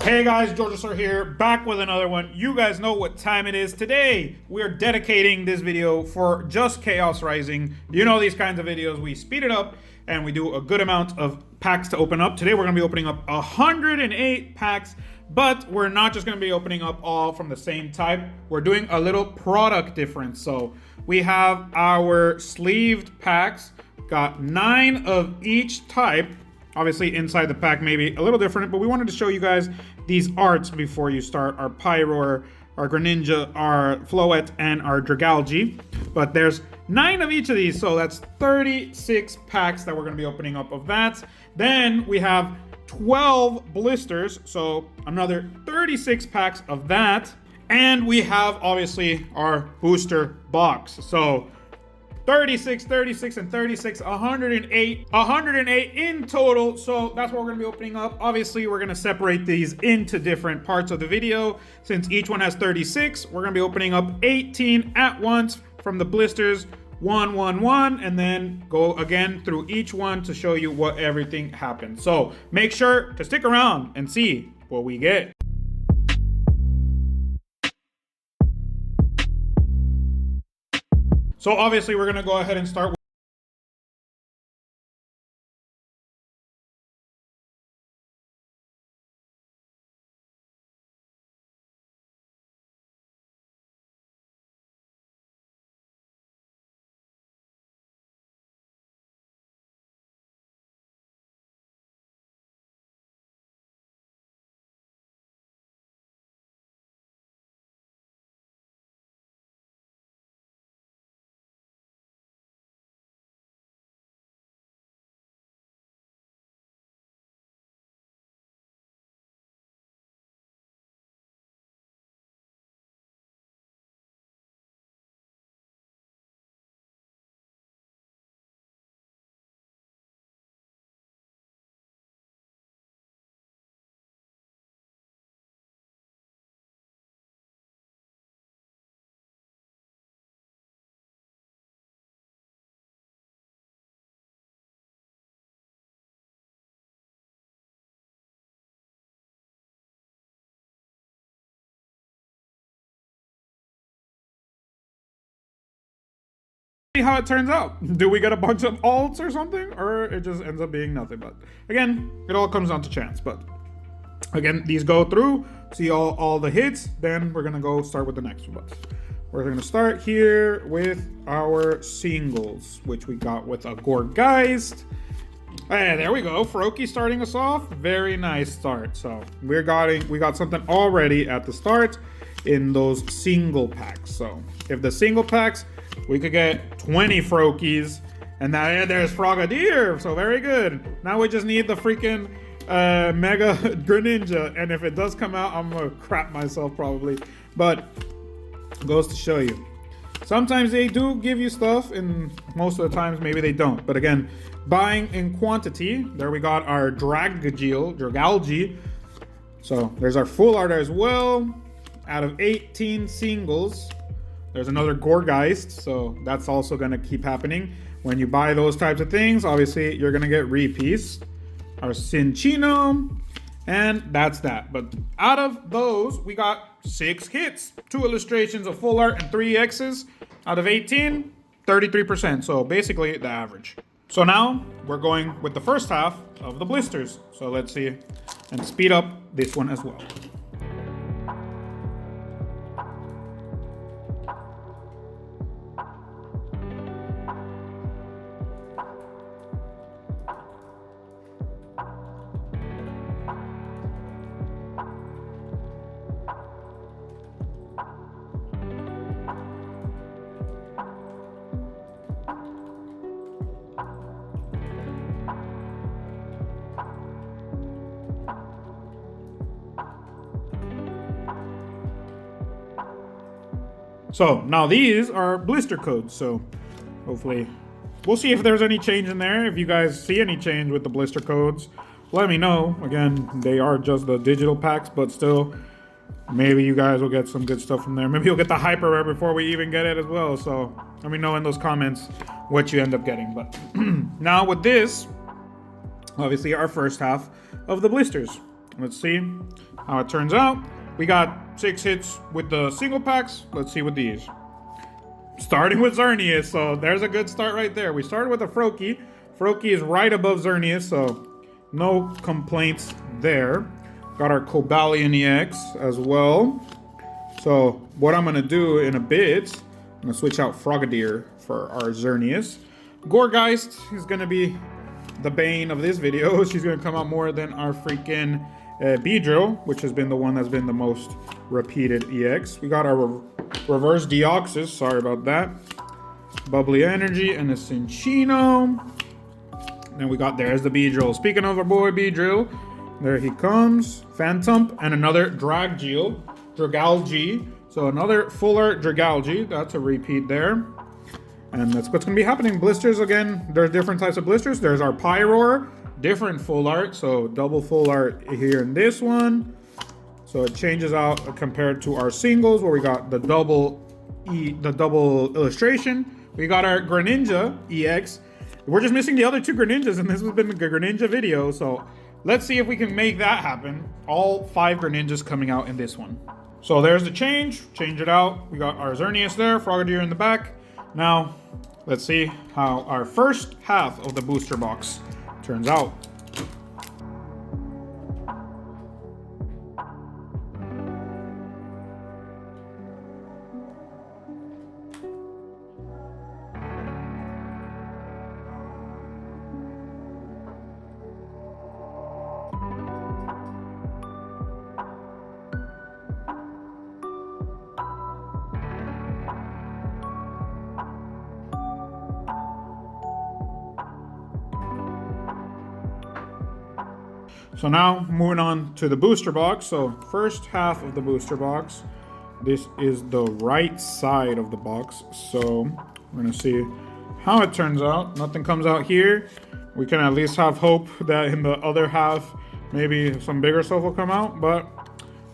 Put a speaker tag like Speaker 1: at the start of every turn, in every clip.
Speaker 1: Hey guys, Jojo here, back with another one. You guys know what time it is. Today, we're dedicating this video for just Chaos Rising. You know these kinds of videos, we speed it up and we do a good amount of packs to open up. Today, we're gonna be opening up 108 packs, but we're not just gonna be opening up all from the same type. We're doing a little product difference. So we have our sleeved packs, got 9 of each type. Obviously inside the pack maybe a little different, but we wanted to show you guys these arts before you start our Pyroar, our Greninja, our Floette, and our Dragalge. But there's 9 of each of these, so that's 36 packs that we're gonna be opening up of that. Then we have 12 blisters, so another 36 packs of that. And we have obviously our booster box. So 36, 36, and 36, 108 in total. So that's what we're gonna be opening up. Obviously, we're gonna separate these into different parts of the video. Since each one has 36, we're gonna be opening up 18 at once from the blisters, one, and then go again through each one to show you what everything happened. So make sure to stick around and see what we get. So obviously we're gonna go ahead and start with how it turns out. Do we get a bunch of alts or something, or it just ends up being nothing? But again, it all comes down to chance. But again, these go through, see all the hits, then we're gonna go start with the next one. But we're gonna start here with our singles, which we got with a Gorgeist. Hey, there we go. Froakie starting us off. Very nice start. So we got something already at the start in those single packs. So if the single packs, we could get 20 Froakies, and now there's Frogadier, so very good. Now we just need the freaking Mega Greninja, and if it does come out, I'm gonna crap myself probably, but goes to show you. Sometimes they do give you stuff, and most of the times maybe they don't. But again, buying in quantity. There we got our Dragalge. So there's our full art as well. Out of 18 singles, there's another Gorgeist, so that's also gonna keep happening. When you buy those types of things, obviously you're gonna get repeats. Our Cinccino, and that's that. But out of those, we got 6 hits, 2 illustrations of full art and 3 X's. Out of 18, 33%, so basically the average. So now we're going with the first half of the blisters. So let's see, and speed up this one as well. So now these are blister codes, so hopefully we'll see if there's any change in there. If you guys see any change with the blister codes, let me know. Again, they are just the digital packs, but still, maybe you guys will get some good stuff from there. Maybe you'll get the hyper rare before we even get it as well. So let me know in those comments what you end up getting. But now with this, obviously our first half of the blisters. Let's see how it turns out. We got 6 hits with the single packs. Let's see with these. Starting with Xerneas, so there's a good start right there. We started with a Froakie. Froakie is right above Xerneas, so no complaints there. Got our Cobalion EX as well. So what I'm gonna do in a bit, I'm gonna switch out Frogadier for our Xerneas. Gourgeist is gonna be the bane of this video. She's gonna come out more than our freaking Beedrill, which has been the one that's been the most repeated EX. We got our reverse Deoxys, sorry about that. Bubbly Energy and a Cinccino. Then we got, there's the Beedrill. Speaking of our boy Beedrill, there he comes. Phantump and another Dragalge. So another full art Dragalge. That's a repeat there. And that's what's going to be happening. Blisters, again, there's different types of blisters. There's our Pyroar, different full art. So double full art here in this one. So it changes out compared to our singles where we got the double illustration. We got our Greninja EX. We're just missing the other 2 Greninjas, and this has been the Greninja video. So let's see if we can make that happen. All 5 Greninjas coming out in this one. So there's the change it out. We got our Xerneas there, Frogadier in the back. Now, let's see how our first half of the booster box turns out. So now moving on to the booster box. So first half of the booster box. This is the right side of the box. So we're gonna see how it turns out. Nothing comes out here. We can at least have hope that in the other half, maybe some bigger stuff will come out. But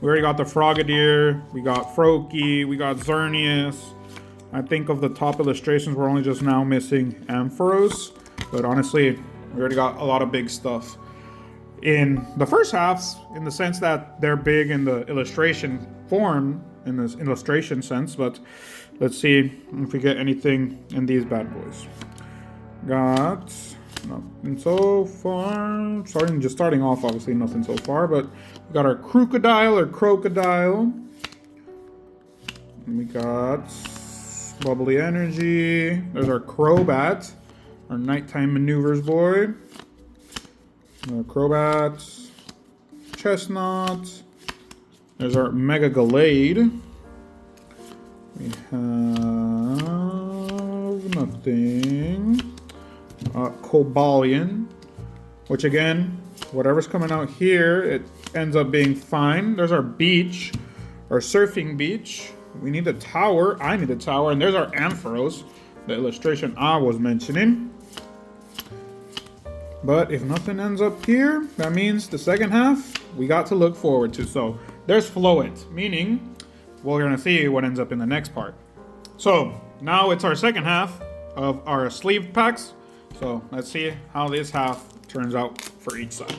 Speaker 1: we already got the Frogadier, we got Froakie, we got Xerneas. I think of the top illustrations, we're only just now missing Ampharos. But honestly, we already got a lot of big stuff in the first halves, in the sense that they're big in the illustration form, in this illustration sense. But let's see if we get anything in these bad boys. Got nothing so far. Starting off, obviously nothing so far, but we got our Crocodile. And we got Bubbly Energy. There's our Crobat, our Nighttime Maneuvers boy. Crobat, Chestnut. There's our Mega Gallade. We have nothing. Cobalion, which again, whatever's coming out here, it ends up being fine. There's our beach, our surfing beach. We need a tower. I need a tower. And there's our Ampharos, the illustration I was mentioning. But if nothing ends up here, that means the second half we got to look forward to. So there's Floet, meaning we're gonna see what ends up in the next part. So now it's our second half of our sleeved packs. So let's see how this half turns out for each side.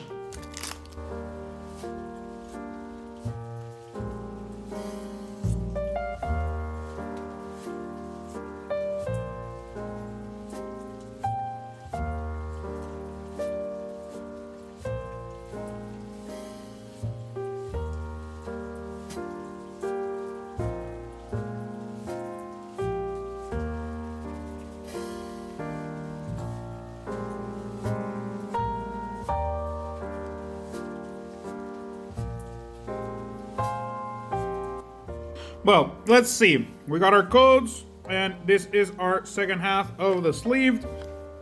Speaker 1: Well, let's see. We got our codes, and this is our second half of the sleeved.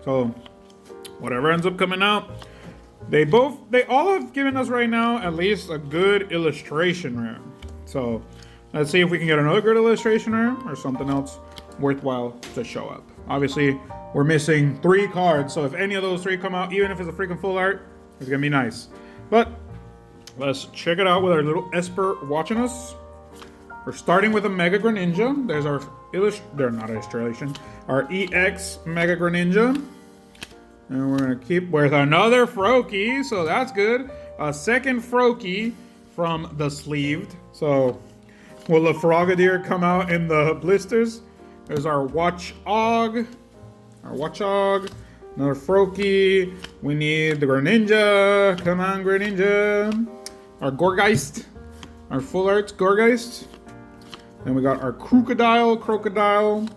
Speaker 1: So, whatever ends up coming out, they all have given us right now at least a good illustration rare. So, let's see if we can get another good illustration rare or something else worthwhile to show up. Obviously, we're missing 3 cards, so if any of those 3 come out, even if it's a freaking full art, it's gonna be nice. But let's check it out with our little Esper watching us. We're starting with a Mega Greninja. There's our our EX Mega Greninja. And we're gonna keep with another Froakie, so that's good. a second Froakie from the sleeved. So will the Frogadier come out in the blisters? There's our Watchog. Another Froakie. We need the Greninja. Come on, Greninja. Our Gorgeist. Our full art Gorgeist. Then we got our Crocodile.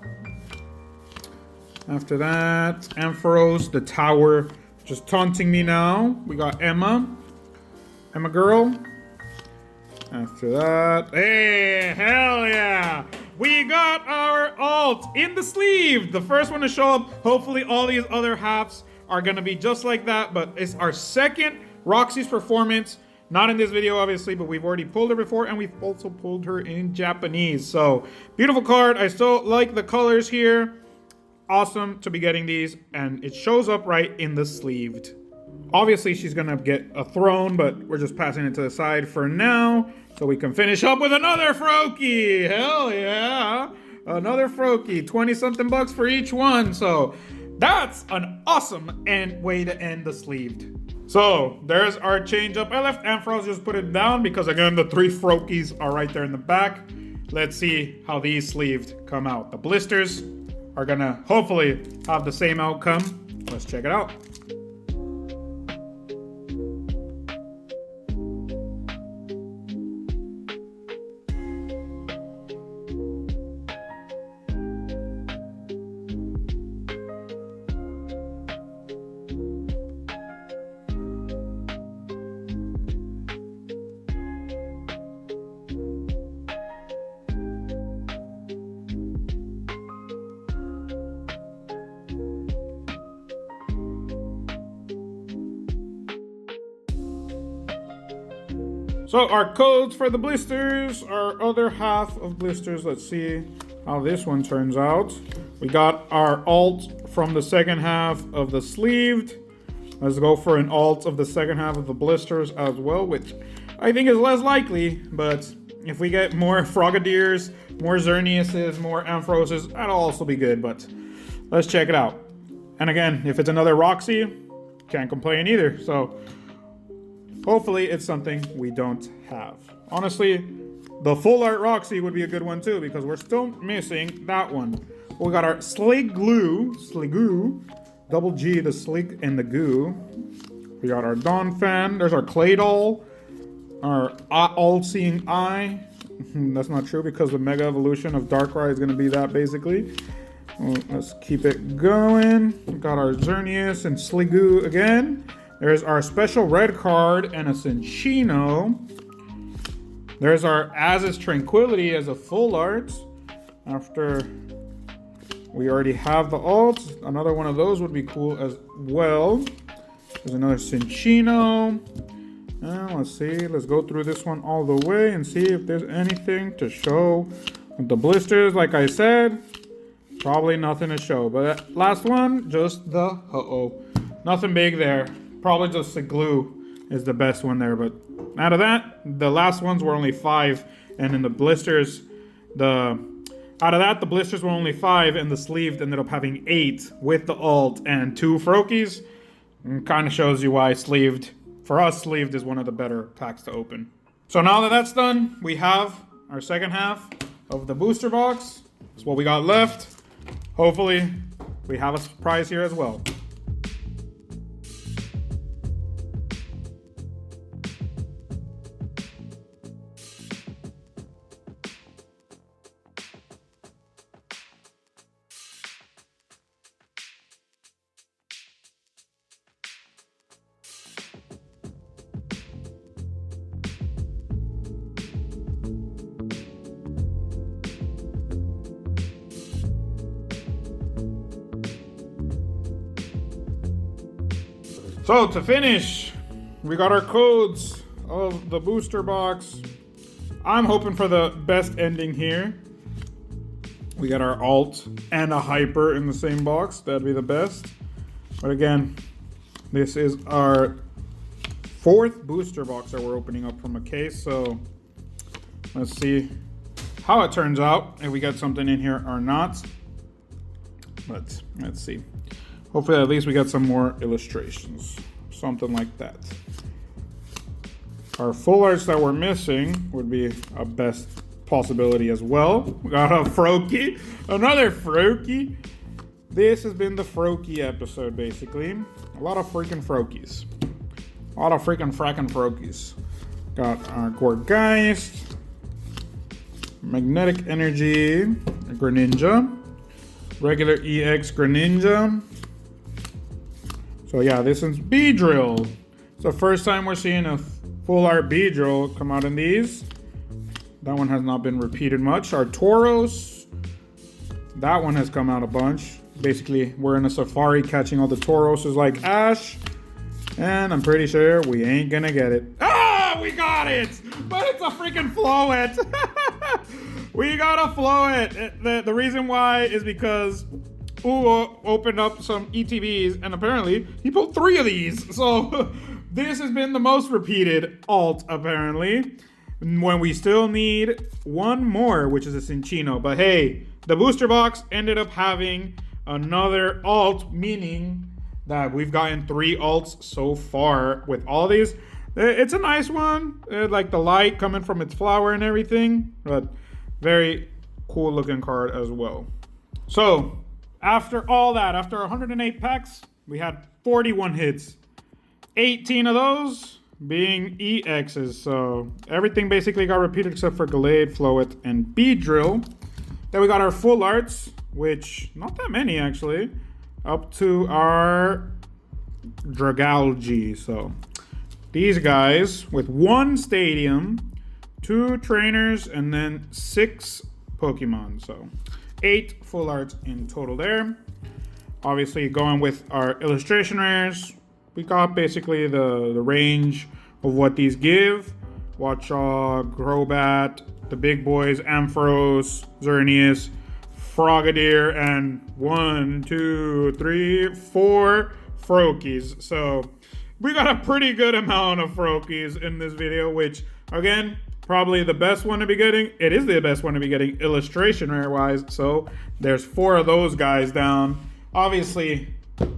Speaker 1: After that, Ampharos, the tower, just taunting me now. We got Emma girl. After that, hey, hell yeah! We got our alt in the sleeve. The first one to show up. Hopefully all these other halves are gonna be just like that, but it's our second Roxy's Performance. Not in this video, obviously, but we've already pulled her before, and we've also pulled her in Japanese. So, beautiful card. I still like the colors here. Awesome to be getting these, and it shows up right in the sleeved. Obviously, she's gonna get a throne, but we're just passing it to the side for now, so we can finish up with another Froakie. Hell yeah! Another Froakie. 20-something bucks for each one. So, that's an awesome way to end the sleeved. So, there's our change up. I left Ampharos, just put it down because, again, the 3 Froakies are right there in the back. Let's see how these sleeved come out. The blisters are gonna hopefully have the same outcome. Let's check it out. So our codes for the blisters, our other half of blisters. Let's see how this one turns out. We got our alt from the second half of the sleeved. Let's go for an alt of the second half of the blisters as well, which I think is less likely, but if we get more Frogadiers, more Xerneases, more Amphiroses, that'll also be good, but let's check it out. And again, if it's another Roxy, can't complain either. So hopefully it's something we don't have. Honestly, the full art Roxy would be a good one too, because we're still missing that one. We got our Sliggoo, double G, the Slig and the Goo. We got our Donphan. There's our Claydol, our All-Seeing Eye. That's not true because the Mega Evolution of Darkrai is going to be that basically. Well, let's keep it going. We got our Xerneas and Sliggoo again. There's our special red card and a Cinccino. There's our Az's Tranquility as a full art. After we already have the alt, another one of those would be cool as well. There's another Cinccino. Let's see. Let's go through this one all the way and see if there's anything to show. With the blisters, like I said, probably nothing to show. But that last one, just the nothing big there. Probably just the glue is the best one there, but out of that, the last ones were only 5, and in the blisters, out of that, the blisters were only 5, and the sleeved ended up having 8 with the alt and 2 Froakies. Kind of shows you why sleeved, for us, sleeved is one of the better packs to open. So now that that's done, we have our second half of the booster box. That's what we got left. Hopefully, we have a surprise here as well. So to finish, we got our codes of the booster box. I'm hoping for the best ending here. We got our alt and a hyper in the same box. That'd be the best. But again, this is our 4th booster box that we're opening up from a case. So let's see how it turns out, if we get something in here or not. But let's see. Hopefully at least we got some more illustrations. Something like that. Our full arts that we're missing would be a best possibility as well. We got a Froakie, another Froakie. This has been the Froakie episode, basically. A lot of freaking Froakies. A lot of freaking fracking Froakies. Got our Gorgeist, Magnetic Energy, Greninja, regular EX Greninja. So yeah, this is Beedrill. It's the first time we're seeing a full art Beedrill come out in these. That one has not been repeated much. Our Tauros, that one has come out a bunch. Basically, we're in a safari catching all the Tauroses like Ash. And I'm pretty sure we ain't gonna get it. Ah, we got it! But it's a freaking Floet. We got a Floet. The reason why is because Uwo opened up some ETBs and apparently he pulled 3 of these. So this has been the most repeated alt, apparently. When we still need one more, which is a Cinccino. But hey, the booster box ended up having another alt, meaning that we've gotten 3 alts so far with all these. It's a nice one. Like the light coming from its flower and everything. But very cool looking card as well. So after all that, after 108 packs, we had 41 hits. 18 of those being EXs. So everything basically got repeated except for Gallade, Floet, and Beedrill. Then we got our full arts, which not that many actually, up to our Dragalge. So these guys with 1 stadium, 2 trainers, and then 6 Pokemon. So 8 full arts in total there. Obviously going with our illustration rares, we got basically the range of what these give. Watchog, Crobat, the big boys, Ampharos, Xerneas, Frogadier, and 1, 2, 3, 4 Froakies. So we got a pretty good amount of Froakies in this video, which again, probably the best one to be getting. It is the best one to be getting illustration rare wise. So there's 4 of those guys down. Obviously,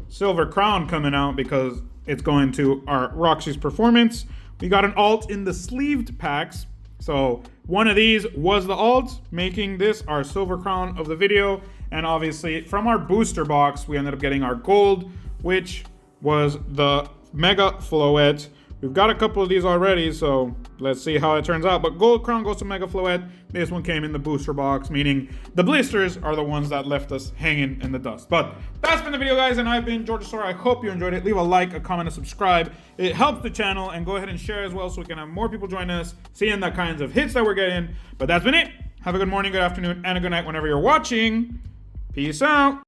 Speaker 1: Silver Crown coming out because it's going to our Roxy's Performance. We got an alt in the sleeved packs. So one of these was the alt, making this our Silver Crown of the video. And obviously from our booster box, we ended up getting our gold, which was the Mega Floet. We've got a couple of these already, so let's see how it turns out. But Gold Crown goes to Mega Floet. This one came in the booster box, meaning the blisters are the ones that left us hanging in the dust. But that's been the video, guys, and I've been George Sora. I hope you enjoyed it. Leave a like, a comment, and subscribe. It helps the channel, and go ahead and share as well so we can have more people join us, seeing the kinds of hits that we're getting. But that's been it. Have a good morning, good afternoon, and a good night whenever you're watching. Peace out.